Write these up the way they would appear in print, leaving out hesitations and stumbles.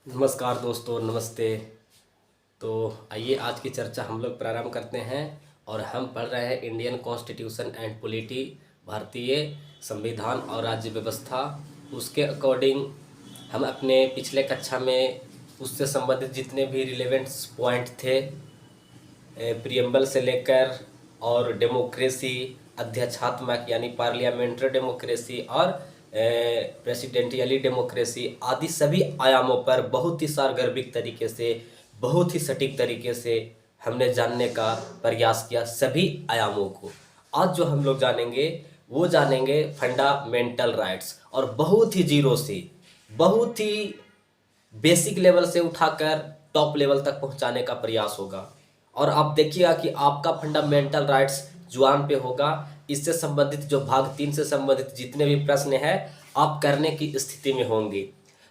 नमस्कार दोस्तों, नमस्ते। तो आइए आज की चर्चा हम लोग प्रारंभ करते हैं। और हम पढ़ रहे हैं इंडियन कॉन्स्टिट्यूशन एंड पॉलिटी, भारतीय संविधान और राज्य व्यवस्था। उसके अकॉर्डिंग हम अपने पिछले कक्षा में उससे संबंधित जितने भी रिलेवेंट पॉइंट थे, प्रियम्बल से लेकर और डेमोक्रेसी, अध्यक्षात्मक यानी पार्लियामेंट्री डेमोक्रेसी और प्रेसिडेंटियली डेमोक्रेसी आदि सभी आयामों पर बहुत ही सारगर्भिक तरीके से, बहुत ही सटीक तरीके से हमने जानने का प्रयास किया सभी आयामों को। आज जो हम लोग जानेंगे वो जानेंगे फंडामेंटल राइट्स, और बहुत ही जीरो से, बहुत ही बेसिक लेवल से उठाकर टॉप लेवल तक पहुंचाने का प्रयास होगा। और आप देखिएगा कि आपका फंडामेंटल राइट्स जुबान पे होगा। इससे संबंधित जो भाग 3 से संबंधित जितने भी प्रश्न हैं आप करने की स्थिति में होंगे।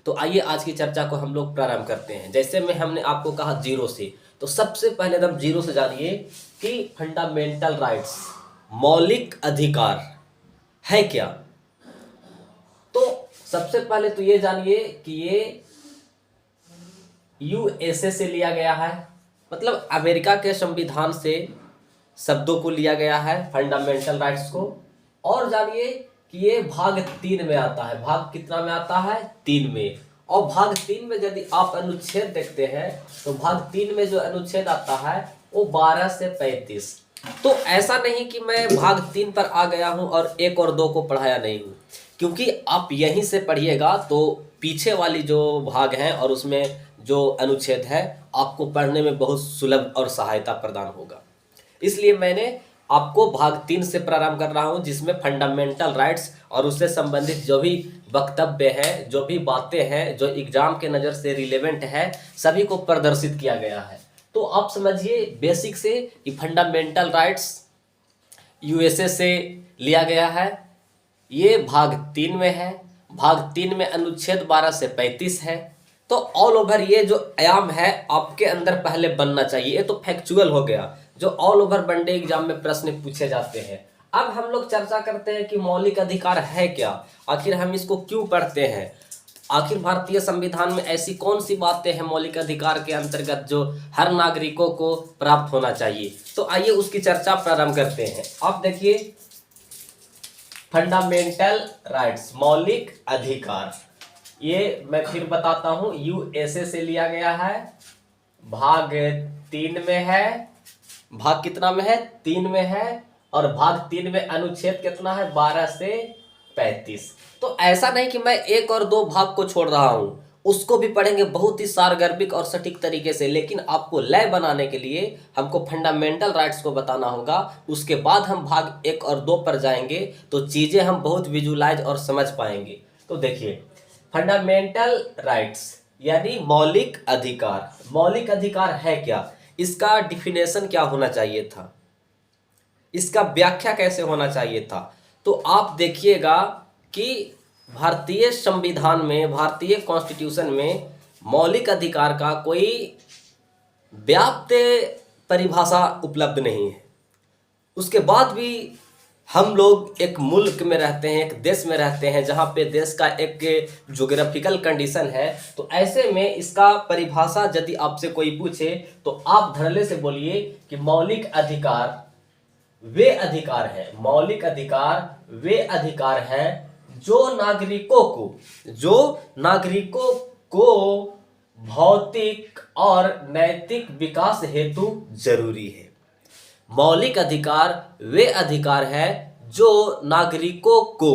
तो आइए आज की चर्चा को हम लोग प्रारंभ करते हैं। जैसे में हमने आपको कहा जीरो से, तो सबसे पहले एकदम जीरो से जानिए कि फंडामेंटल राइट्स मौलिक अधिकार है क्या। तो सबसे पहले तो ये जानिए कि ये यूएसए से लिया गया है, मतलब अमेरिका के संविधान से शब्दों को लिया गया है फंडामेंटल राइट्स को। और जानिए कि ये भाग 3 में आता है। भाग कितना में आता है? 3 में। और भाग 3 में यदि आप अनुच्छेद देखते हैं तो भाग 3 में जो अनुच्छेद आता है वो 12 से 35। तो ऐसा नहीं कि मैं भाग 3 पर आ गया हूं और 1 और 2 को पढ़ाया नहीं हूं, क्योंकि आप यहीं से पढ़िएगा तो पीछे वाली जो भाग हैं और उसमें जो अनुच्छेद है आपको पढ़ने में बहुत सुलभ और सहायता प्रदान होगा। इसलिए मैंने आपको भाग 3 से प्रारंभ कर रहा हूं, जिसमें फंडामेंटल राइट्स और उससे संबंधित जो भी वक्तव्य हैं, जो भी बातें हैं, जो एग्जाम के नज़र से रिलेवेंट है, सभी को प्रदर्शित किया गया है। तो आप समझिए बेसिक से कि फंडामेंटल राइट्स यूएसए से लिया गया है। ये भाग 3 में है। भाग 3 में अनुच्छेद 12 से 35 है। तो ऑल ओवर ये जो आयाम है आपके अंदर पहले बनना चाहिए। ये तो फैक्चुअल हो गया जो ऑल ओवर वनडे एग्जाम में प्रश्न पूछे जाते हैं। अब हम लोग चर्चा करते हैं कि मौलिक अधिकार है क्या, आखिर हम इसको क्यों पढ़ते हैं, आखिर भारतीय संविधान में ऐसी कौन सी बातें हैं मौलिक अधिकार के अंतर्गत जो हर नागरिकों को प्राप्त होना चाहिए। तो आइए उसकी चर्चा प्रारंभ करते हैं। आप देखिए फंडामेंटल राइट्स मौलिक अधिकार, ये मैं फिर बताता हूं, यूएसए से लिया गया है, भाग 3 में है। भाग कितना में है? 3 में है। और भाग 3 में अनुच्छेद कितना है? 12 से 35। तो ऐसा नहीं कि मैं 1 और 2 भाग को छोड़ रहा हूं, उसको भी पढ़ेंगे बहुत ही सारगर्भिक और सटीक तरीके से। लेकिन आपको लय बनाने के लिए हमको फंडामेंटल राइट्स को बताना होगा। उसके बाद हम भाग 1 और 2 पर जाएंगे तो चीजें हम बहुत विजुलाइज और समझ पाएंगे। तो देखिए फंडामेंटल राइट्स यानी मौलिक अधिकार। मौलिक अधिकार है क्या, इसका डिफिनेशन क्या होना चाहिए था, इसका व्याख्या कैसे होना चाहिए था। तो आप देखिएगा कि भारतीय संविधान में, भारतीय कॉन्स्टिट्यूशन में मौलिक अधिकार का कोई व्याप्त परिभाषा उपलब्ध नहीं है। उसके बाद भी हम लोग एक मुल्क में रहते हैं, एक देश में रहते हैं जहाँ पे देश का एक ज्योग्राफिकल कंडीशन है। तो ऐसे में इसका परिभाषा यदि आपसे कोई पूछे तो आप धड़ल्ले से बोलिए कि मौलिक अधिकार वे अधिकार है, मौलिक अधिकार वे अधिकार है जो नागरिकों को भौतिक और नैतिक विकास हेतु जरूरी है। मौलिक अधिकार वे अधिकार है जो नागरिकों को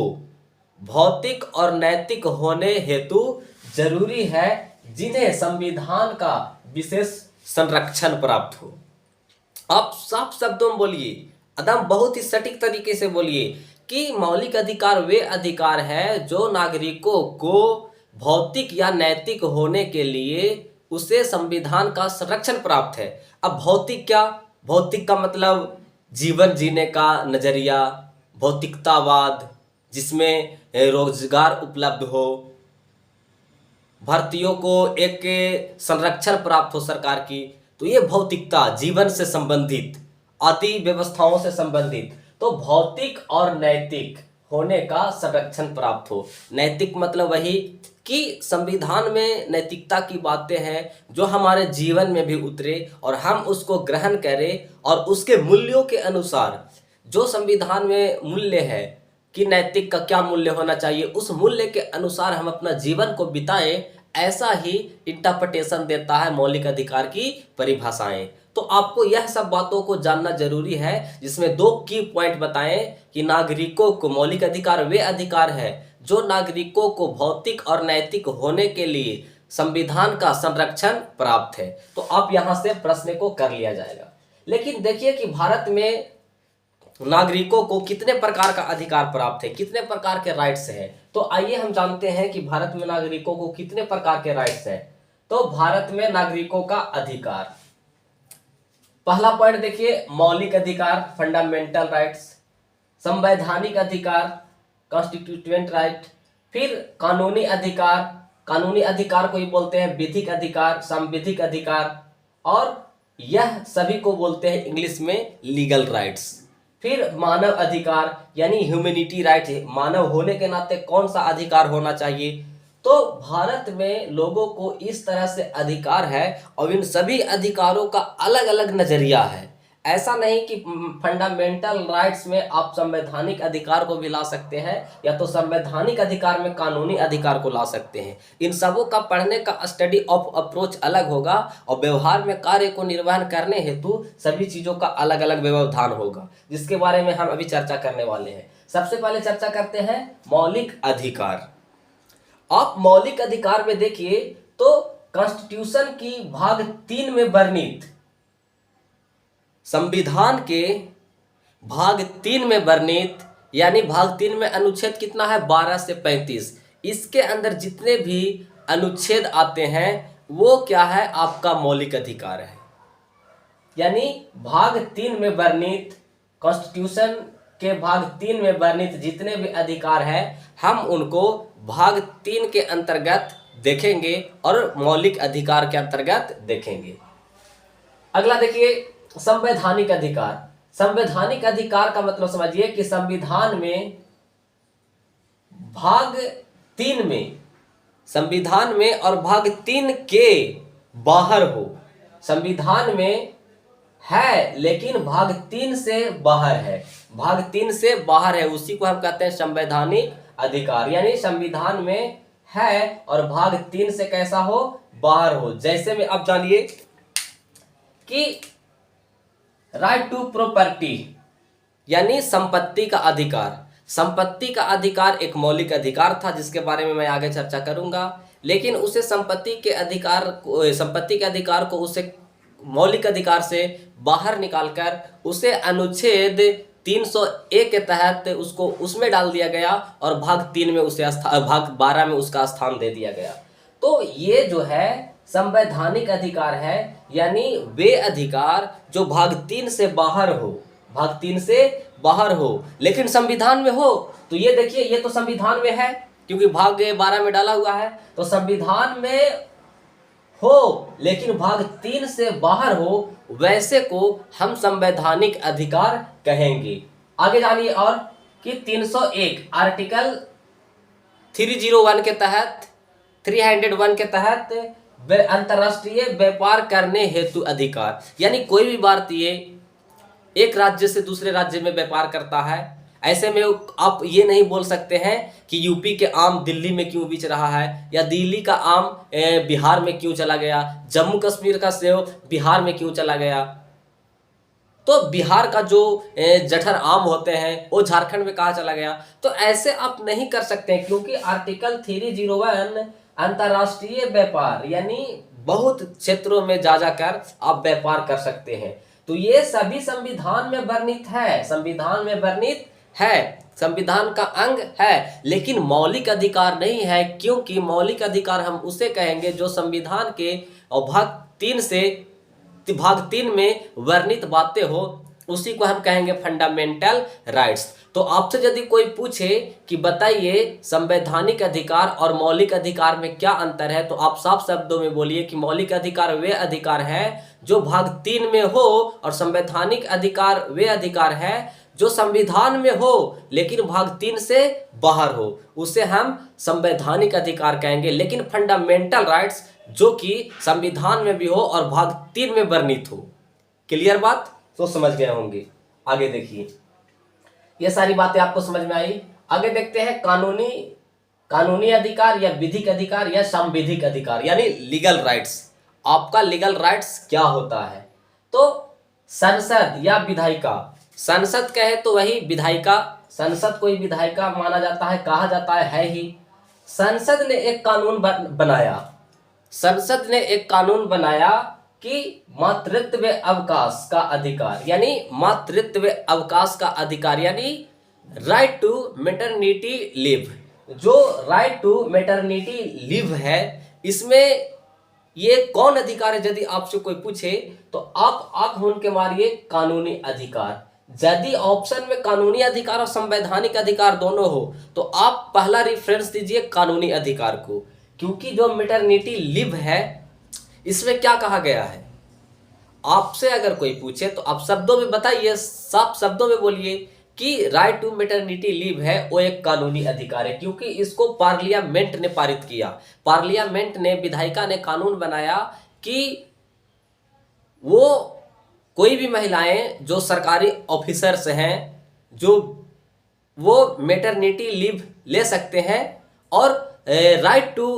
भौतिक और नैतिक होने हेतु जरूरी है, जिन्हें संविधान का विशेष संरक्षण प्राप्त हो। आप साफ शब्दों में बोलिए, एकदम बहुत ही सटीक तरीके से बोलिए कि मौलिक अधिकार वे अधिकार है जो नागरिकों को भौतिक या नैतिक होने के लिए उसे संविधान का संरक्षण प्राप्त है। अब भौतिक क्या? भौतिक का मतलब जीवन जीने का नजरिया, भौतिकतावाद, जिसमें रोजगार उपलब्ध हो, भारतीयों को एक संरक्षण प्राप्त हो सरकार की। तो ये भौतिकता जीवन से संबंधित, आदि व्यवस्थाओं से संबंधित। तो भौतिक और नैतिक होने का संरक्षण प्राप्त हो। नैतिक मतलब वही कि संविधान में नैतिकता की बातें हैं जो हमारे जीवन में भी उतरे और हम उसको ग्रहण करें और उसके मूल्यों के अनुसार जो संविधान में मूल्य है कि नैतिक का क्या मूल्य होना चाहिए, उस मूल्य के अनुसार हम अपना जीवन को बिताएं, ऐसा ही इंटरप्रिटेशन देता है मौलिक अधिकार की परिभाषाएं। तो आपको यह सब बातों को जानना जरूरी है, जिसमें दो की पॉइंट बताएं कि नागरिकों को मौलिक अधिकार वे अधिकार है जो नागरिकों को भौतिक और नैतिक होने के लिए संविधान का संरक्षण प्राप्त है। तो आप यहां से प्रश्न को कर लिया जाएगा। लेकिन देखिए कि भारत में नागरिकों को कितने प्रकार का अधिकार प्राप्त है, कितने प्रकार के राइट्स हैं। तो आइए हम जानते हैं कि भारत में नागरिकों को कितने प्रकार के राइट्स हैं। तो भारत में नागरिकों का अधिकार, पहला पॉइंट देखिए, मौलिक अधिकार फंडामेंटल राइट्स, संवैधानिक अधिकार कॉन्स्टिट्यूएंट राइट, फिर कानूनी अधिकार, कानूनी अधिकार को ही बोलते हैं विधिक अधिकार, संविधिक अधिकार, और यह सभी को बोलते हैं इंग्लिश में लीगल राइट्स। फिर मानव अधिकार यानी ह्यूमैनिटी राइट, मानव होने के नाते कौन सा अधिकार होना चाहिए। तो भारत में लोगों को इस तरह से अधिकार है और इन सभी अधिकारों का अलग अलग नजरिया है। ऐसा नहीं कि फंडामेंटल राइट्स में आप संवैधानिक अधिकार को भी ला सकते हैं या तो संवैधानिक अधिकार में कानूनी अधिकार को ला सकते हैं। इन सबों का पढ़ने का स्टडी ऑफ अप्रोच अलग होगा और व्यवहार में कार्य को निर्वहन करने हेतु सभी चीज़ों का अलग अलग व्यवधान होगा, जिसके बारे में हम अभी चर्चा करने वाले हैं। सबसे पहले चर्चा करते हैं मौलिक अधिकार। आप मौलिक अधिकार में देखिए तो कॉन्स्टिट्यूशन की भाग 3 में वर्णित, संविधान के भाग 3 में वर्णित, यानी भाग 3 में अनुच्छेद कितना है 12 से 35, इसके अंदर जितने भी अनुच्छेद आते हैं वो क्या है, आपका मौलिक अधिकार है। यानी भाग 3 में वर्णित, कॉन्स्टिट्यूशन के भाग 3 में वर्णित जितने भी अधिकार है हम उनको भाग 3 के अंतर्गत देखेंगे और मौलिक अधिकार के अंतर्गत देखेंगे। अगला देखिए संवैधानिक अधिकार। संवैधानिक अधिकार का मतलब समझिए कि संविधान में भाग 3 में, संविधान में और भाग 3 के बाहर हो, संविधान में है लेकिन भाग 3 से बाहर है, भाग 3 से बाहर है, उसी को हम कहते हैं संवैधानिक अधिकार। यानी संविधान में है और भाग 3 से कैसा हो, बाहर हो। जैसे में आप जानिए कि राइट टू प्रॉपर्टी यानी संपत्ति का अधिकार। संपत्ति का अधिकार एक मौलिक अधिकार था जिसके बारे में मैं आगे चर्चा करूंगा, लेकिन उसे संपत्ति के अधिकार को उसे मौलिक अधिकार से बाहर निकालकर उसे अनुच्छेद 301 के तहत उसको उसमें डाल दिया गया और भाग 3 में उसे भाग 12 में उसका स्थान दे दिया गया। तो ये जो है संवैधानिक अधिकार है, यानी वे अधिकार जो भाग 3 से बाहर हो, भाग 3 से बाहर हो लेकिन संविधान में हो। तो ये देखिए ये तो संविधान में है क्योंकि भाग 12 में डाला हुआ है, तो संविधान में हो लेकिन भाग 3 से बाहर हो, वैसे को हम संवैधानिक अधिकार कहेंगे। आगे जानिए और कि 301 आर्टिकल 301 के तहत 301 के तहत अंतरराष्ट्रीय व्यापार करने हेतु अधिकार, यानी कोई भी भारतीय एक राज्य से दूसरे राज्य में व्यापार करता है, ऐसे में आप ये नहीं बोल सकते हैं कि यूपी के आम दिल्ली में क्यों बेच रहा है या दिल्ली का आम बिहार में क्यों चला गया, जम्मू कश्मीर का सेब बिहार में क्यों चला गया, तो बिहार का जो जठर आम होते हैं वो झारखंड में कहाँ चला गया। तो ऐसे आप नहीं कर सकते हैं क्योंकि आर्टिकल 301 अंतरराष्ट्रीय व्यापार यानी बहुत क्षेत्रों में जा जाकर आप व्यापार कर सकते हैं। तो ये सभी संविधान में वर्णित है, संविधान में वर्णित है, संविधान का अंग है, लेकिन मौलिक अधिकार नहीं है, क्योंकि मौलिक अधिकार हम उसे कहेंगे जो संविधान के और भाग 3 में वर्णित बातें हो, उसी को हम कहेंगे फंडामेंटल राइट्स। तो आपसे यदि कोई पूछे कि बताइए संवैधानिक अधिकार और मौलिक अधिकार में क्या अंतर है, तो आप साफ शब्दों में बोलिए कि मौलिक अधिकार वे अधिकार है जो भाग 3 में हो, और संवैधानिक अधिकार वे अधिकार है जो संविधान में हो लेकिन भाग 3 से बाहर हो, उसे हम संवैधानिक अधिकार कहेंगे। लेकिन फंडामेंटल राइट्स जो कि संविधान में भी हो और भाग 3 में वर्णित हो। क्लियर बात? तो समझ गए होंगे। आगे देखिए, ये सारी बातें आपको समझ में आई। आगे देखते हैं कानूनी अधिकार या विधिक अधिकार या संविधिक अधिकार यानी लीगल राइट्स। आपका लीगल राइट्स क्या होता है? तो संसद या विधायिका, संसद कहे तो वही विधायिका, संसद कोई विधायिका माना जाता है, कहा जाता है ही। संसद ने एक कानून बनाया, संसद ने एक कानून बनाया कि मातृत्व अवकाश का अधिकार यानी मातृत्व अवकाश का अधिकार यानी राइट टू मैटरनिटी लीव। जो राइट टू मैटरनिटी लीव है, इसमें ये कौन अधिकार है यदि आपसे कोई पूछे तो आप आंख मूंद के मारिए कानूनी अधिकार। यदि ऑप्शन में कानूनी अधिकार और संवैधानिक अधिकार दोनों हो तो आप पहला रेफरेंस दीजिए कानूनी अधिकार को, क्योंकि जो मैटरनिटी लीव है इसमें क्या कहा गया है। आपसे अगर कोई पूछे तो आप शब्दों में बताइए, साफ शब्दों में बोलिए कि राइट टू मैटरनिटी लीव है वो एक कानूनी अधिकार है, क्योंकि इसको पार्लियामेंट ने पारित किया। पार्लियामेंट ने, विधायिका ने कानून बनाया कि वो कोई भी महिलाएं जो सरकारी ऑफिसर्स हैं जो वो मैटरनिटी लीव ले सकते हैं और राइट टू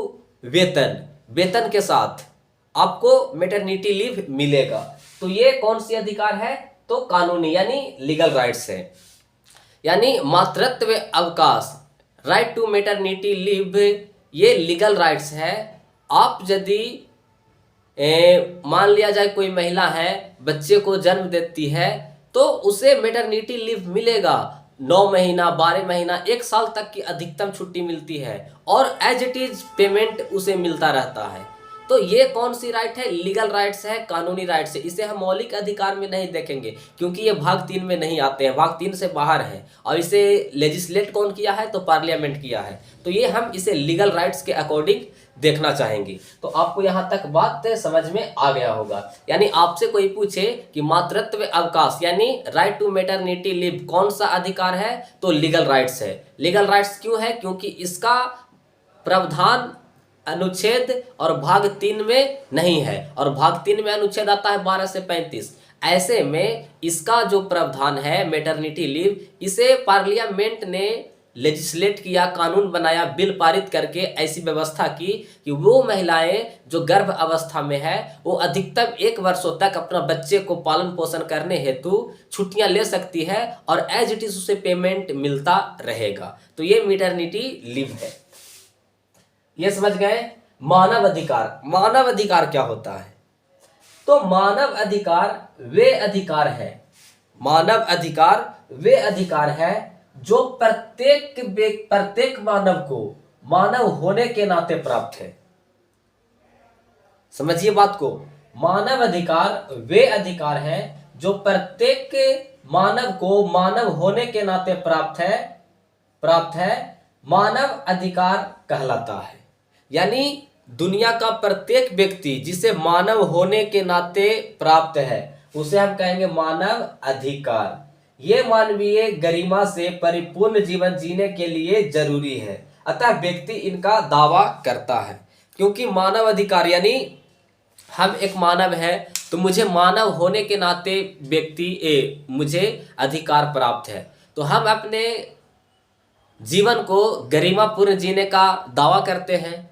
वेतन के साथ आपको मैटरनिटी लीव मिलेगा। तो ये कौन सी अधिकार है? तो कानूनी यानी लीगल राइट्स है, यानी मातृत्व अवकाश, राइट टू मैटरनिटी लीव, ये लीगल राइट्स है। आप यदि मान लिया जाए कोई महिला है, बच्चे को जन्म देती है, तो उसे मैटरनिटी लीव मिलेगा। 9 महीना, 12 महीना, 1 साल तक की अधिकतम छुट्टी मिलती है और एज इट इज पेमेंट उसे मिलता रहता है। तो ये कौन सी राइट है? लीगल राइट्स है, कानूनी राइट्स है। इसे हम मौलिक अधिकार में नहीं देखेंगे क्योंकि ये भाग 3 में नहीं आते हैं, भाग 3 से बाहर है, और इसे लेजिस्लेट कौन किया है? तो पार्लियामेंट किया है। तो ये हम इसे लीगल राइट्स के अकॉर्डिंग देखना चाहेंगे। तो आपको यहां तक बात समझ में आ गया होगा। यानी आपसे कोई पूछे कि मातृत्व अवकाश यानी राइट टू मैटरनिटी लीव कौन सा अधिकार है? तो लीगल राइट्स है। लीगल राइट्स क्यों है? क्योंकि इसका प्रावधान अनुच्छेद और भाग 3 में नहीं है, और भाग 3 में अनुच्छेद आता है 12 से 35। ऐसे में इसका जो प्रावधान है मैटरनिटी लीव, इसे पार्लियामेंट ने लेजिस्लेट किया, कानून बनाया, बिल पारित करके ऐसी व्यवस्था की कि वो महिलाएं जो गर्भ अवस्था में है वो अधिकतम 1 वर्षों तक अपना बच्चे को पालन पोषण करने हेतु छुट्टियां ले सकती है और एज इट इज उसे पेमेंट मिलता रहेगा। तो ये मैटरनिटी लीव है। ये समझ गए? मानव अधिकार, मानव अधिकार क्या होता है? तो मानव अधिकार वे अधिकार है, मानव अधिकार वे अधिकार है जो प्रत्येक मानव को मानव होने के नाते प्राप्त है। समझिए बात को, मानव अधिकार वे अधिकार है जो प्रत्येक मानव को मानव होने के नाते प्राप्त है, मानव अधिकार कहलाता है। यानी दुनिया का प्रत्येक व्यक्ति जिसे मानव होने के नाते प्राप्त है उसे हम कहेंगे मानव अधिकार। ये मानवीय गरिमा से परिपूर्ण जीवन जीने के लिए जरूरी है, अतः व्यक्ति इनका दावा करता है। क्योंकि मानव अधिकार यानी हम एक मानव है तो मुझे मानव होने के नाते मुझे अधिकार प्राप्त है। तो हम अपने जीवन को गरिमापूर्ण जीने का दावा करते हैं,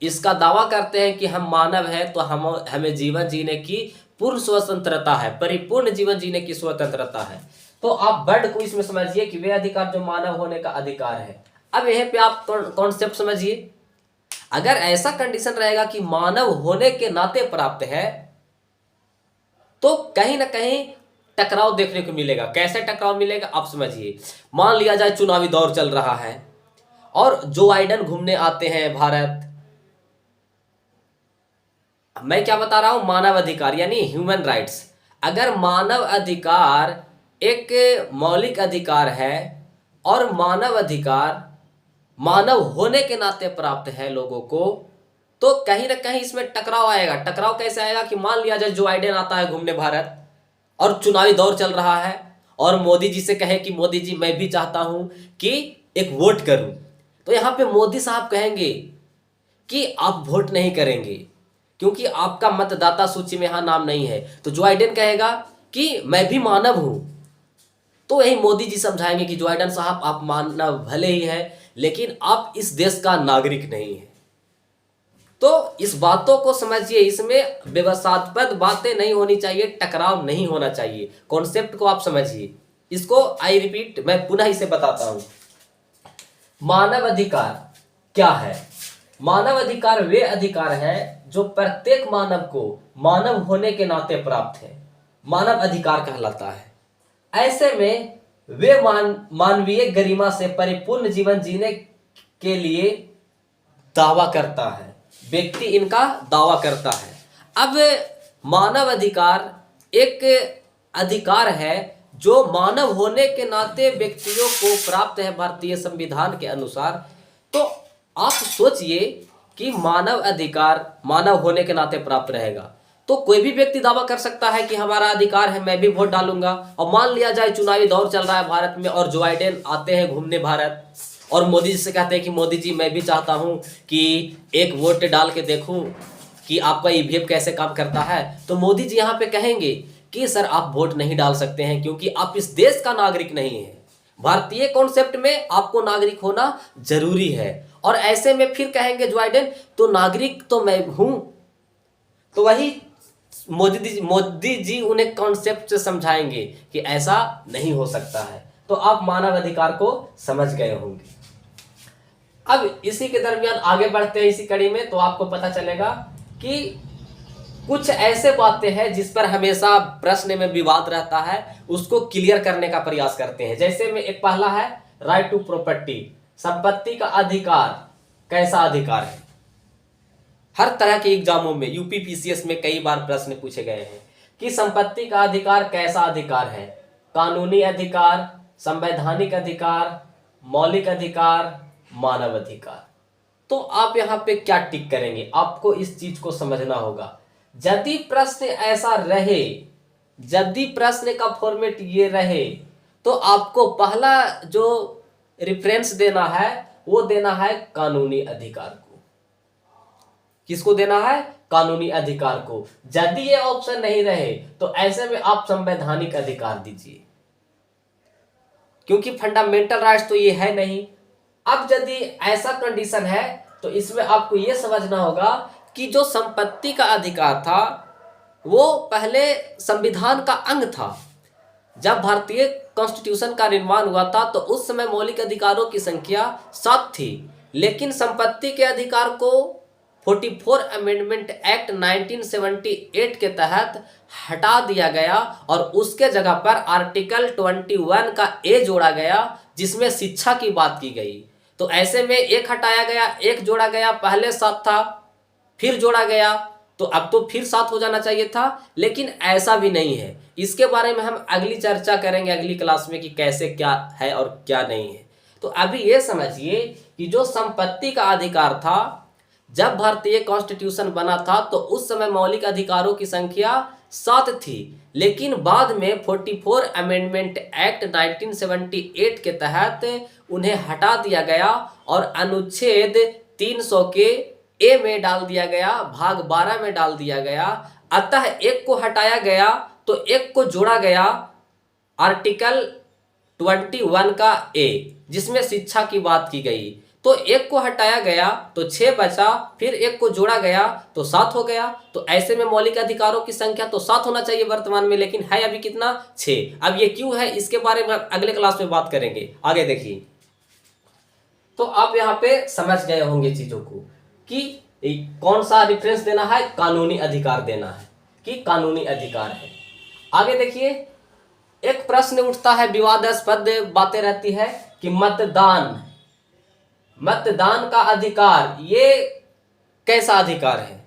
इसका दावा करते हैं कि हम मानव हैं तो हमें जीवन जीने की पूर्ण स्वतंत्रता है, परिपूर्ण जीवन जीने की स्वतंत्रता है। तो आप वर्ड को इसमें समझिए कि वे अधिकार जो मानव होने का अधिकार है। अब यहीं पे आप कॉन्सेप्ट समझिए, अगर ऐसा कंडीशन रहेगा कि मानव होने के नाते प्राप्त है तो कहीं ना कहीं टकराव देखने को मिलेगा। कैसे टकराव मिलेगा आप समझिए। मान लिया जाए चुनावी दौर चल रहा है और जो बाइडेन घूमने आते हैं भारत, मैं क्या बता रहा हूं? मानव अधिकार यानी ह्यूमन राइट्स। अगर मानव अधिकार एक मौलिक अधिकार है और मानव अधिकार मानव होने के नाते प्राप्त है लोगों को, तो कहीं ना कहीं इसमें टकराव आएगा। टकराव कैसे आएगा कि मान लिया जाए जो बाइडेन आता है घूमने भारत और चुनावी दौर चल रहा है और मोदी जी से कहे कि मोदी जी मैं भी चाहता हूं कि एक वोट करूं, तो यहां पे मोदी साहब कहेंगे कि आप वोट नहीं करेंगे क्योंकि आपका मतदाता सूची में यहां नाम नहीं है। तो जो बाइडेन कहेगा कि मैं भी मानव हूं, तो यही मोदी जी समझाएंगे कि जो बाइडेन साहब आप मानव भले ही है लेकिन आप इस देश का नागरिक नहीं है। तो इस बातों को समझिए, इसमें विवादास्पद बातें नहीं होनी चाहिए, टकराव नहीं होना चाहिए। कॉन्सेप्ट को आप समझिए। इसको आई रिपीट, मैं पुनः इसे बताता हूं। मानव अधिकार क्या है? मानव अधिकार वे अधिकार है जो प्रत्येक मानव को मानव होने के नाते प्राप्त है, मानव अधिकार कहलाता है। ऐसे में वे मानवीय गरिमा से परिपूर्ण जीवन जीने के लिए दावा करता है, व्यक्ति इनका दावा करता है। अब मानव अधिकार एक अधिकार है जो मानव होने के नाते व्यक्तियों को प्राप्त है भारतीय संविधान के अनुसार। तो आप सोचिए कि मानव अधिकार मानव होने के नाते प्राप्त रहेगा तो कोई भी व्यक्ति दावा कर सकता है कि हमारा अधिकार है, मैं भी वोट डालूंगा। और मान लिया जाए चुनावी दौर चल रहा है भारत में और जो बाइडेन आते हैं घूमने भारत और मोदी जी से कहते हैं कि मोदी जी मैं भी चाहता हूं कि एक वोट डाल के देखूं कि आपका ईवीएम कैसे काम करता है। तो मोदी जी यहां पे कहेंगे कि सर आप वोट नहीं डाल सकते हैं क्योंकि आप इस देश का नागरिक नहीं है। भारतीय कॉन्सेप्ट में आपको नागरिक होना जरूरी है। और ऐसे में फिर कहेंगे जो बाइडेन तो नागरिक तो मैं हूं। तो वही मोदी जी उन्हें कॉन्सेप्ट से समझाएंगे कि ऐसा नहीं हो सकता है। तो आप मानव अधिकार को समझ गए होंगे। अब इसी के दरमियान आगे बढ़ते हैं इसी कड़ी में, तो आपको पता चलेगा कि कुछ ऐसे बातें हैं जिस पर हमेशा प्रश्न में विवाद रहता है, उसको क्लियर करने का प्रयास करते हैं। जैसे में एक पहला है राइट टू प्रॉपर्टी, संपत्ति का अधिकार कैसा अधिकार है। हर तरह के एग्जामों में यूपी पीसीएस में कई बार प्रश्न पूछे गए हैं कि संपत्ति का अधिकार कैसा अधिकार है। कानूनी अधिकार, संवैधानिक अधिकार, मौलिक अधिकार, मानव अधिकार। तो आप यहां पे क्या टिक करेंगे, आपको इस चीज को समझना होगा। यदि प्रश्न ऐसा रहे, यदि प्रश्न का फॉर्मेट ये रहे, तो आपको पहला जो रेफरेंस देना है वो देना है कानूनी अधिकार को। किसको देना है? कानूनी अधिकार को। यदि ये ऑप्शन नहीं रहे तो ऐसे में आप संवैधानिक अधिकार दीजिए, क्योंकि फंडामेंटल राइट्स तो ये है नहीं। अब यदि ऐसा कंडीशन है तो इसमें आपको यह समझना होगा कि जो संपत्ति का अधिकार था वो पहले संविधान का अंग था। जब भारतीय कॉन्स्टिट्यूशन का निर्माण हुआ था तो उस समय मौलिक अधिकारों की संख्या 7 थी, लेकिन संपत्ति के अधिकार को 44 अमेंडमेंट एक्ट 1978 के तहत हटा दिया गया और उसके जगह पर आर्टिकल 21 का ए जोड़ा गया जिसमें शिक्षा की बात की गई। तो ऐसे में एक हटाया गया, एक जोड़ा गया। पहले 7 था, फिर जोड़ा गया, तो अब तो फिर 7 हो जाना चाहिए था, लेकिन ऐसा भी नहीं है। इसके बारे में हम अगली चर्चा करेंगे अगली क्लास में कि कैसे क्या है और क्या नहीं है। तो अभी ये समझिए कि जो संपत्ति का अधिकार था, जब भारतीय कॉन्स्टिट्यूशन बना था तो उस समय मौलिक अधिकारों की संख्या 7 थी, लेकिन बाद में 44 अमेंडमेंट एक्ट 1978 के तहत उन्हें हटा दिया गया और अनुच्छेद 300 के ए में डाल दिया गया, भाग 12 में डाल दिया गया। अतः एक को हटाया गया तो एक को जोड़ा गया, आर्टिकल 21 का ए, जिसमें शिक्षा की बात की गई। तो एक को हटाया गया तो 6 बचा, फिर एक को जोड़ा गया तो 7 हो गया। तो ऐसे में मौलिक अधिकारों की संख्या तो 7 होना चाहिए वर्तमान में, लेकिन है अभी कितना? 6। अब ये क्यों है इसके बारे में अगले क्लास में बात करेंगे। आगे देखिए। तो आप यहाँ पे समझ गए होंगे चीजों को कि कौन सा रेफरेंस देना है, कानूनी अधिकार देना है कि कानूनी अधिकार है। आगे देखिए, एक प्रश्न उठता है, विवादास्पद बातें रहती है कि मतदान का अधिकार ये कैसा अधिकार है।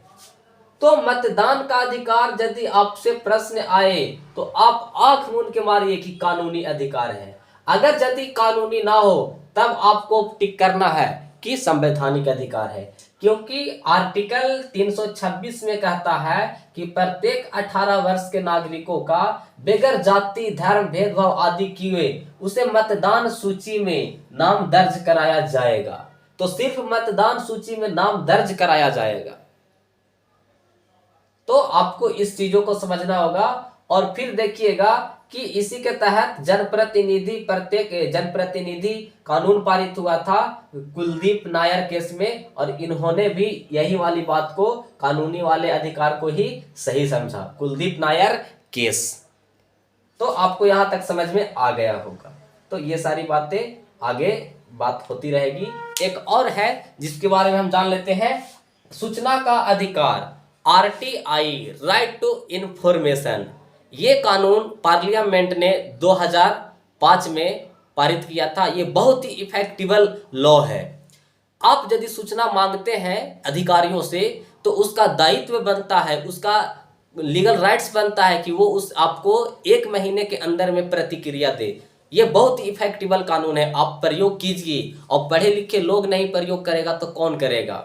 तो मतदान का अधिकार यदि आपसे प्रश्न आए तो आप आंख मूंद के मारिए कि कानूनी अधिकार है। अगर यदि कानूनी ना हो तब आपको टिक करना है कि संवैधानिक अधिकार है, क्योंकि आर्टिकल 326 में कहता है कि प्रत्येक 18 वर्ष के नागरिकों का बगैर जाति धर्म भेदभाव आदि किए उसे मतदान सूची में नाम दर्ज कराया जाएगा। तो सिर्फ मतदान सूची में नाम दर्ज कराया जाएगा। तो आपको इस चीजों को समझना होगा। और फिर देखिएगा कि इसी के तहत प्रत्येक जनप्रतिनिधि कानून पारित हुआ था कुलदीप नायर केस में, और इन्होंने भी यही वाली बात को, कानूनी वाले अधिकार को ही सही समझा, कुलदीप नायर केस। तो आपको यहां तक समझ में आ गया होगा। तो ये सारी बातें आगे बात होती रहेगी। एक और है जिसके बारे में हम जान लेते हैं, सूचना का अधिकार, आरटीआई, राइट टू इंफॉर्मेशन। ये कानून पार्लियामेंट ने 2005 में पारित किया था। ये बहुत ही इफेक्टिबल लॉ है। आप यदि सूचना मांगते हैं अधिकारियों से तो उसका दायित्व बनता है, उसका लीगल राइट्स बनता है कि वो उस आपको 1 महीने के अंदर में प्रतिक्रिया दे। ये बहुत ही इफेक्टिबल कानून है, आप प्रयोग कीजिए। और पढ़े लिखे लोग नहीं प्रयोग करेगा तो कौन करेगा।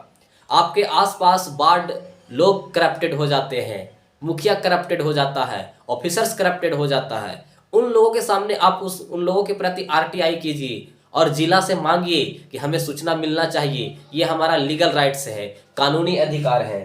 आपके आसपास वार्ड लोग करप्टेड हो जाते हैं, मुखिया करप्टेड हो जाता है, ऑफिसर्स करप्टेड हो जाता है। उन लोगों के सामने आप उन लोगों के प्रति आरटीआई कीजिए और जिला से मांगिए कि हमें सूचना मिलना चाहिए, ये हमारा लीगल राइट्स है, कानूनी अधिकार है।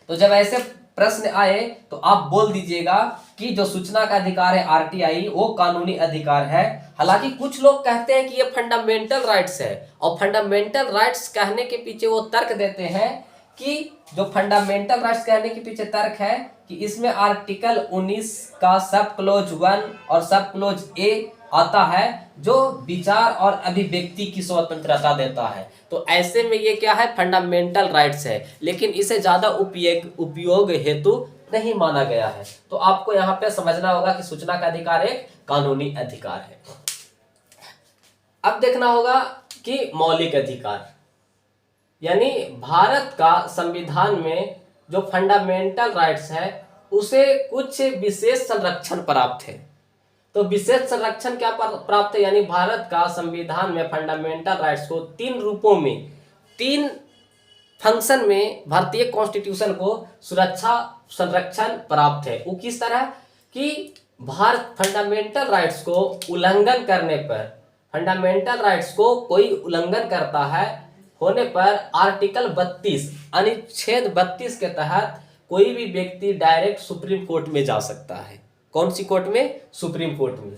तो जब ऐसे प्रश्न आए तो आप बोल दीजिएगा कि जो सूचना का अधिकार है आरटीआई, वो कानूनी अधिकार है। हालांकि कुछ लोग कहते हैं कि ये फंडामेंटल राइट्स है, और फंडामेंटल राइट्स कहने के पीछे वो तर्क देते हैं कि जो फंडामेंटल राइट्स कहने के पीछे तर्क है कि इसमें आर्टिकल 19 का सब क्लोज 1 और सब क्लोज ए आता है, जो विचार और अभिव्यक्ति की स्वतंत्रता देता है। तो ऐसे में ये क्या है, फंडामेंटल राइट्स है, लेकिन इसे ज्यादा उपयोग हेतु नहीं माना गया है। तो आपको यहाँ पे समझना होगा कि सूचना का अधिकार एक कानूनी अधिकार है। अब देखना होगा कि मौलिक अधिकार, यानी भारत का संविधान में जो फंडामेंटल राइट्स है उसे कुछ विशेष संरक्षण प्राप्त है। तो विशेष संरक्षण क्या प्राप्त है, यानी भारत का संविधान में फंडामेंटल राइट्स को 3 रूपों में, 3 फंक्शन में भारतीय कॉन्स्टिट्यूशन को सुरक्षा संरक्षण प्राप्त है। वो किस तरह कि भारत फंडामेंटल राइट्स को उल्लंघन करने पर, फंडामेंटल राइट्स को कोई उल्लंघन करता है होने पर आर्टिकल 32 अनुच्छेद 32 के तहत कोई भी व्यक्ति डायरेक्ट सुप्रीम कोर्ट में जा सकता है। कौन सी कोर्ट में? सुप्रीम कोर्ट में।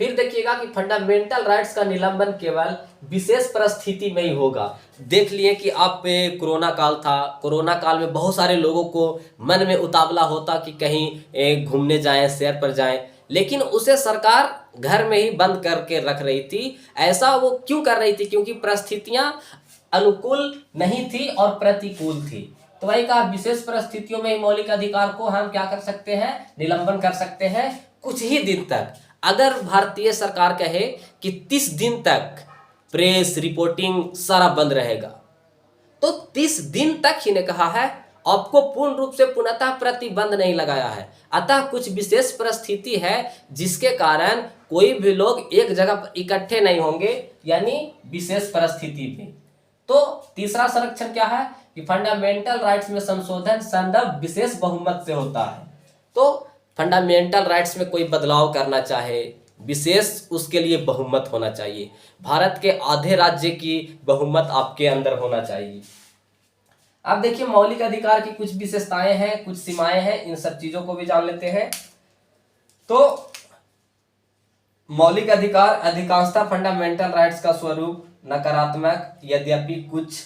फिर देखिएगा कि फंडामेंटल राइट्स का निलंबन केवल विशेष परिस्थिति में ही होगा। देख लिए कि आप पे कोरोना काल था, कोरोना काल में बहुत सारे लोगों को मन में उतावला होता कि कहीं घूमने जाएं, सैर पर जाएं, लेकिन उसे सरकार घर में ही बंद करके रख रही थी। ऐसा वो क्यों कर रही थी? क्योंकि परिस्थितियां अनुकूल नहीं थी और प्रतिकूल थी। तो वही कहा, विशेष परिस्थितियों में मौलिक अधिकार को हम क्या कर सकते हैं? निलंबन कर सकते हैं कुछ ही दिन तक। अगर भारतीय सरकार कहे कि 30 दिन तक प्रेस रिपोर्टिंग सारा बंद रहेगा, तो 30 दिन तक ही ने कहा है, आपको पूर्ण रूप से पुनः प्रतिबंध नहीं लगाया है। अतः कुछ विशेष परिस्थिति है जिसके कारण कोई भी लोग एक जगह पर इकट्ठे नहीं होंगे, यानी विशेष परिस्थिति में। तो तीसरा संरक्षण क्या है कि फंडामेंटल राइट्स में संशोधन संदर्भ विशेष बहुमत से होता है। तो फंडामेंटल राइट्स में कोई बदलाव करना चाहे, विशेष उसके लिए बहुमत होना चाहिए। भारत के आधे राज्य की बहुमत आपके अंदर होना चाहिए। अब देखिए, मौलिक अधिकार की कुछ विशेषताएं हैं, कुछ सीमाएं हैं, इन सब चीजों को भी जान लेते हैं। तो मौलिक अधिकार अधिकांशतः फंडामेंटल राइट्स का स्वरूप नकारात्मक, यद्यपि कुछ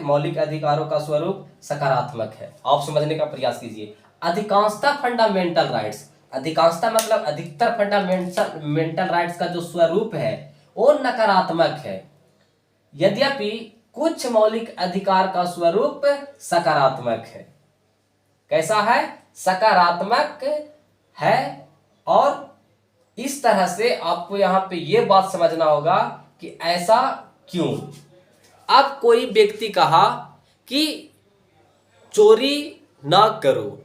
मौलिक अधिकारों का स्वरूप सकारात्मक है। आप समझने का प्रयास कीजिए। अधिकांशतः फंडामेंटल राइट्स, अधिकांशतः मतलब अधिकतर फंडामेंटल राइट्स का जो स्वरूप है वो नकारात्मक है, यद्यपि कुछ मौलिक अधिकार का स्वरूप सकारात्मक है। कैसा है? सकारात्मक है। और इस तरह से आपको यहां पे ये बात समझना होगा कि ऐसा क्यों। अब कोई व्यक्ति कहा कि चोरी ना करो,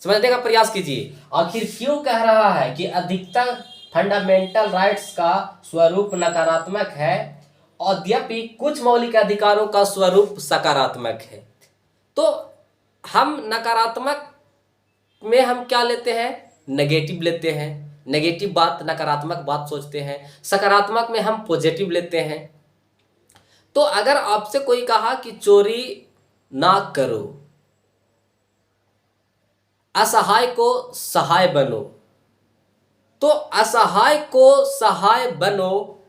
समझने का प्रयास कीजिए। आखिर क्यों कह रहा है कि अधिकतर फंडामेंटल राइट्स का स्वरूप नकारात्मक है, यद्यपि कुछ मौलिक अधिकारों का स्वरूप सकारात्मक है। तो हम नकारात्मक में हम क्या लेते हैं, नेगेटिव लेते हैं, नेगेटिव बात नकारात्मक बात सोचते हैं। सकारात्मक में हम पॉजिटिव लेते हैं। तो अगर आपसे कोई कहा कि चोरी ना करो, असहाय को सहाय बनो, तो असहाय को सहाय बनो,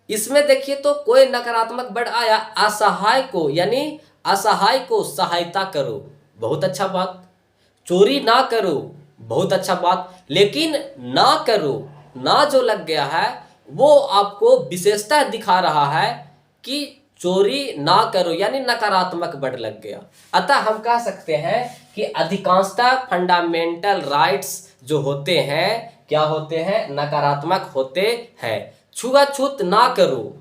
इसमें देखिए तो कोई नकारात्मक वर्ड आया। असहाय को यानी असहाय को सहायता करो, बहुत अच्छा बात। चोरी ना करो, बहुत अच्छा बात। लेकिन ना करो, ना जो लग गया है वो आपको विशेषता दिखा रहा है कि चोरी ना करो, यानी नकारात्मक वर्ड लग गया। अतः हम कह सकते हैं कि अधिकांशतः फंडामेंटल राइट्स जो होते हैं क्या होते हैं, नकारात्मक होते हैं। छुआछूत ना करो,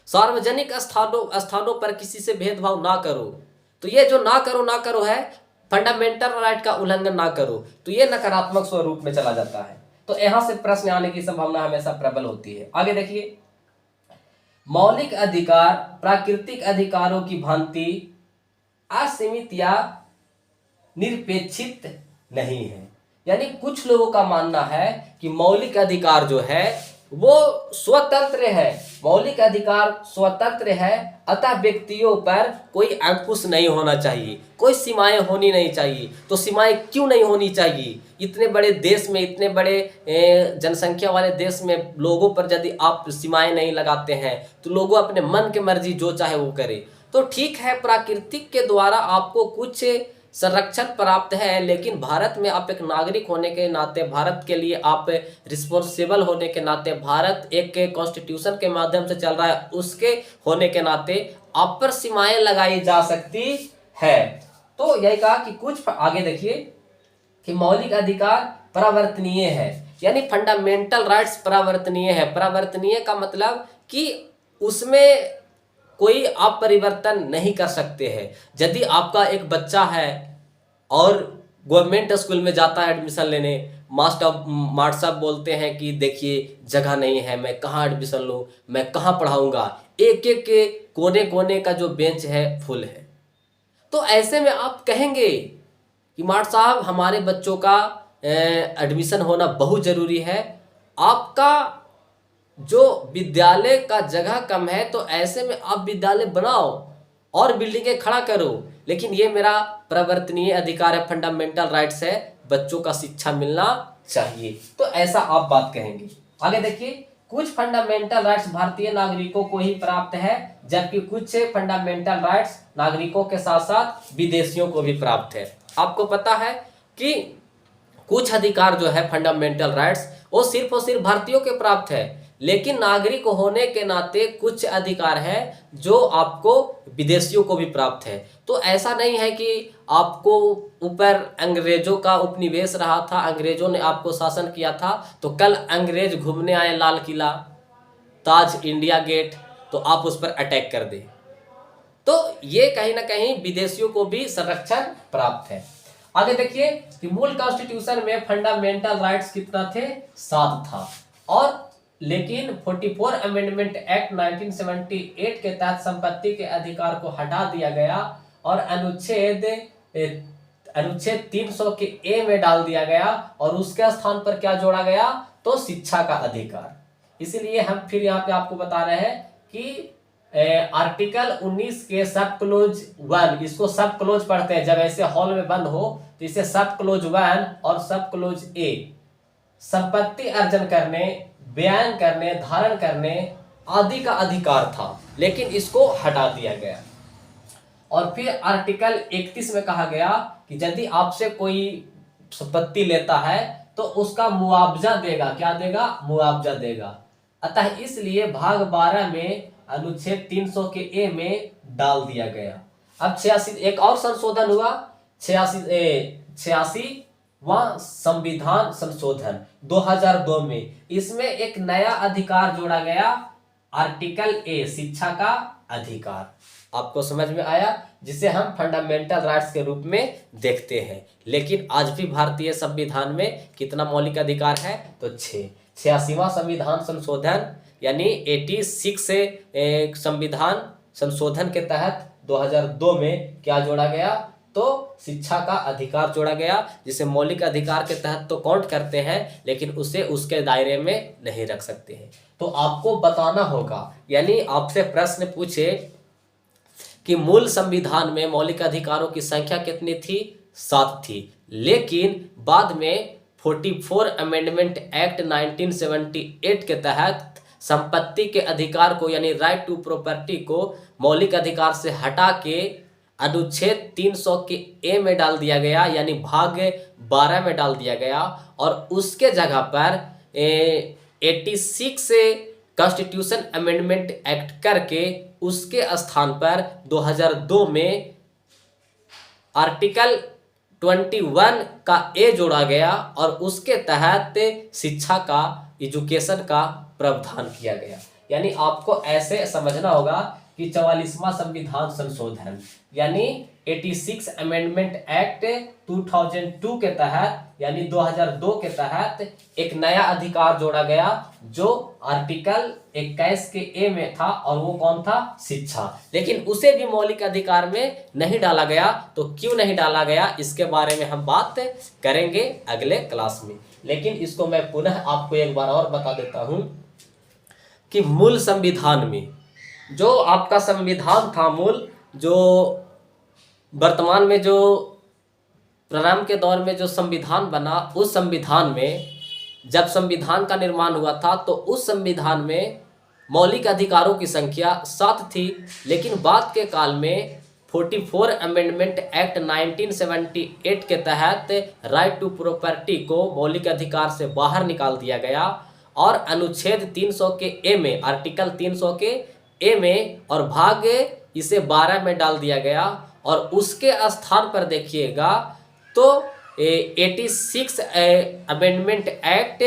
सार्वजनिक स्थानों पर किसी से भेदभाव ना करो, तो ये जो ना करो है, फंडामेंटल राइट का उल्लंघन ना करो, तो ये नकारात्मक स्वरूप में चला जाता है। तो यहां से प्रश्न आने की संभावना हमेशा प्रबल होती है। आगे देखिए, मौलिक अधिकार प्राकृतिक अधिकारों की भांति असीमित या निरपेक्षित नहीं है। यानी कुछ लोगों का मानना है कि मौलिक अधिकार जो है वो स्वतंत्र है, मौलिक अधिकार स्वतंत्र है, अतः व्यक्तियों पर कोई अंकुश नहीं होना चाहिए, कोई सीमाएं होनी नहीं चाहिए। तो सीमाएं क्यों नहीं होनी चाहिए? इतने बड़े देश में, इतने बड़े जनसंख्या वाले देश में लोगों पर यदि आप सीमाएं नहीं लगाते हैं तो लोगों अपने मन की मर्जी जो चाहे वो करे। तो ठीक है, प्राकृतिक के द्वारा आपको कुछ संरक्षण प्राप्त है, लेकिन भारत में आप एक नागरिक होने के नाते, भारत के लिए आप रिस्पॉन्सिबल होने के नाते, भारत एक कॉन्स्टिट्यूशन के माध्यम से चल रहा है, उसके होने के नाते आप पर सीमाएं लगाई जा सकती है। तो यही कहा कि कुछ, आगे देखिए कि मौलिक अधिकार परिवर्तनीय है, यानी फंडामेंटल राइट्स परिवर्तनीय है। परिवर्तनीय का मतलब कि उसमें कोई आप परिवर्तन नहीं कर सकते हैं। यदि आपका एक बच्चा है और गवर्नमेंट स्कूल में जाता है एडमिशन लेने, मास्टर साहब बोलते हैं कि देखिए जगह नहीं है, मैं कहाँ एडमिशन लूँ, मैं कहाँ पढ़ाऊँगा, एक एक के कोने कोने का जो बेंच है फुल है। तो ऐसे में आप कहेंगे कि मास्टर साहब हमारे बच्चों का एडमिशन होना बहुत ज़रूरी है, आपका जो विद्यालय का जगह कम है, तो ऐसे में आप विद्यालय बनाओ और बिल्डिंगें खड़ा करो, लेकिन ये मेरा परिवर्तनीय अधिकार है, फंडामेंटल राइट्स है, बच्चों का शिक्षा मिलना चाहिए। तो ऐसा आप बात कहेंगे। आगे देखिए, कुछ फंडामेंटल राइट्स भारतीय नागरिकों को ही प्राप्त है, जबकि कुछ फंडामेंटल राइट्स नागरिकों के साथ साथ विदेशियों को भी प्राप्त है। आपको पता है कि कुछ अधिकार जो है फंडामेंटल राइट्स वो सिर्फ और सिर्फ भारतीयों के प्राप्त है, लेकिन नागरिक होने के नाते कुछ अधिकार हैं जो आपको विदेशियों को भी प्राप्त है। तो ऐसा नहीं है कि आपको ऊपर अंग्रेजों का उपनिवेश रहा था, अंग्रेजों ने आपको शासन किया था, तो कल अंग्रेज घूमने आए लाल किला, ताज, इंडिया गेट, तो आप उस पर अटैक कर दे। तो ये कहीं ना कहीं विदेशियों को भी संरक्षण प्राप्त है। आगे देखिए कि मूल कॉन्स्टिट्यूशन में फंडामेंटल राइट्स कितना थे, 7 था, और लेकिन 44 अमेंडमेंट एक्ट 1978 के तहत संपत्ति के अधिकार को हटा दिया गया और अनुच्छेद 300 के ए में डाल दिया गया, और उसके स्थान पर क्या जोड़ा गया, तो शिक्षा का अधिकार। इसीलिए हम फिर यहाँ पे आपको बता रहे हैं कि आर्टिकल 19 के सब क्लोज 1, इसको सब क्लोज पढ़ते हैं जब ऐसे हॉल में बंद हो, तो इसे सब क्लोज 1 और सब क्लोज ए, संपत्ति अर्जन करने, बयान करने, धारण करने आदि का अधिकार था, लेकिन इसको हटा दिया गया। और फिर आर्टिकल 31 में कहा गया कि यदि आपसे कोई संपत्ति लेता है तो उसका मुआवजा देगा, क्या देगा, मुआवजा देगा। अतः इसलिए भाग 12 में अनुच्छेद 300 के ए में डाल दिया गया। अब 86 एक और संशोधन हुआ, 86वां संविधान संशोधन 2002 में, इसमें एक नया अधिकार जोड़ा गया, आर्टिकल ए, शिक्षा का अधिकार। आपको समझ में आया, जिसे हम फंडामेंटल राइट्स के रूप में देखते हैं। लेकिन आज भी भारतीय संविधान में कितना मौलिक अधिकार है, तो 6। 86वां संविधान संशोधन यानी 86 से संविधान संशोधन के तहत 2002 में क्या जोड़ा गया, तो शिक्षा का अधिकार जोड़ा गया, जिसे मौलिक अधिकार के तहत तो काउंट करते हैं, लेकिन उसे उसके दायरे में नहीं रख सकते हैं। तो आपको बताना होगा, यानी आपसे प्रश्न पूछे कि मूल संविधान में मौलिक अधिकारों की संख्या कितनी थी, 7 थी, लेकिन बाद में 44 अमेंडमेंट एक्ट 1978 के तहत संपत्ति के अधिकार को यानी राइट टू प्रॉपर्टी को मौलिक अधिकार से हटा के अनुच्छेद 300 के ए में डाल दिया गया, यानी भाग 12 में डाल दिया गया, और उसके जगह पर 86 से कॉन्स्टिट्यूशन अमेंडमेंट एक्ट करके उसके स्थान पर 2002 में आर्टिकल 21 का ए जोड़ा गया और उसके तहत शिक्षा का, एजुकेशन का प्रावधान किया गया। यानी आपको ऐसे समझना होगा कि 44वां संविधान संशोधन यानी 86 अमेंडमेंट एक्ट 2002 के तहत यानी 2002 के तहत एक नया अधिकार जोड़ा गया जो आर्टिकल 21 के ए में था, और वो कौन था, शिक्षा। लेकिन उसे भी मौलिक अधिकार में नहीं डाला गया। तो क्यों नहीं डाला गया, इसके बारे में हम बात करेंगे अगले क्लास में। लेकिन इसको मैं पुनः आपको एक बार और बता देता हूं कि मूल संविधान में जो आपका संविधान था, मूल जो वर्तमान में जो प्रारंभ के दौर में जो संविधान बना, उस संविधान में जब संविधान का निर्माण हुआ था तो उस संविधान में मौलिक अधिकारों की संख्या 7 थी, लेकिन बाद के काल में 44 अमेंडमेंट एक्ट 1978 के तहत राइट टू प्रॉपर्टी को मौलिक अधिकार से बाहर निकाल दिया गया और अनुच्छेद 300 के ए में, आर्टिकल 300 के ए में और भाग इसे 12 में डाल दिया गया, और उसके स्थान पर देखिएगा तो 86 अमेंडमेंट एक्ट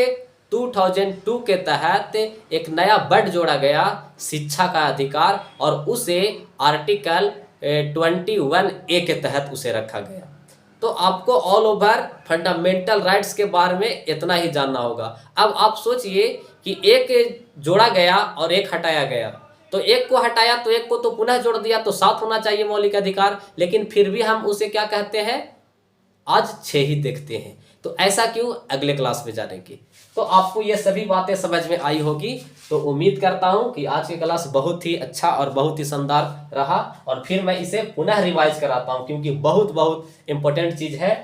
2002 के तहत एक नया वर्ड जोड़ा गया, शिक्षा का अधिकार, और उसे आर्टिकल 21 ए के तहत उसे रखा गया। तो आपको ऑल ओवर फंडामेंटल राइट्स के बारे में इतना ही जानना होगा। अब आप सोचिए कि एक जोड़ा गया और एक हटाया गया, तो एक को हटाया तो एक को तो पुनः जोड़ दिया, तो 7 होना चाहिए मौलिक अधिकार, लेकिन फिर भी हम उसे क्या कहते हैं, आज 6 ही देखते हैं। तो ऐसा क्यों, अगले क्लास में जानेंगे। तो आपको ये सभी बातें समझ में आई होगी। तो उम्मीद करता हूं कि आज की क्लास बहुत ही अच्छा और बहुत ही शानदार रहा, और फिर मैं इसे पुनः रिवाइज कराता हूं क्योंकि बहुत इंपॉर्टेंट चीज है।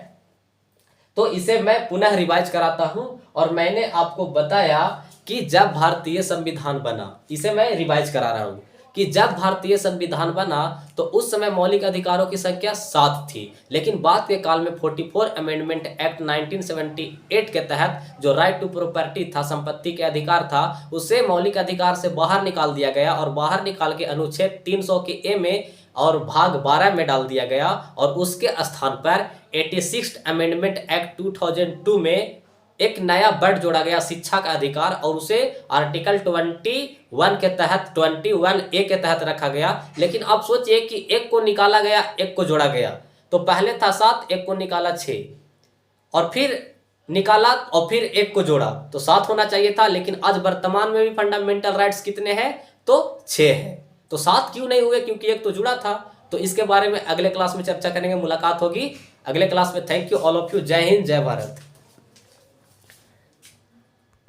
तो इसे मैं पुनः रिवाइज कराता हूं, और मैंने आपको बताया कि जब भारतीय संविधान बना, इसे मैं रिवाइज करा रहा हूं कि जब भारतीय संविधान बना तो उस समय मौलिक अधिकारों की संख्या 7 थी, लेकिन बाद के काल में 44 अमेंडमेंट एक्ट 1978 के तहत जो राइट टू प्रॉपर्टी था, संपत्ति के अधिकार था, उसे मौलिक अधिकार से बाहर निकाल दिया गया और बाहर निकाल के अनुच्छेद 300 के ए में और भाग 12 में डाल दिया गया, और उसके स्थान पर 86 अमेंडमेंट एक्ट 2002 में एक नया वर्ड जोड़ा गया, शिक्षा का अधिकार, और उसे आर्टिकल 21 के तहत 21 ए के तहत रखा गया। लेकिन अब सोचिए कि एक को निकाला गया, एक को जोड़ा गया, तो पहले था 7, एक को निकाला 6, और फिर निकाला और फिर एक को जोड़ा, तो 7 होना चाहिए था। लेकिन आज वर्तमान में भी फंडामेंटल राइट्स कितने हैं, तो 6 है। तो 7 क्यों नहीं हुए, क्योंकि एक तो जुड़ा था। तो इसके बारे में अगले क्लास में चर्चा करेंगे, मुलाकात होगी अगले क्लास में। Thank you all of you. जय हिंद, जय भारत।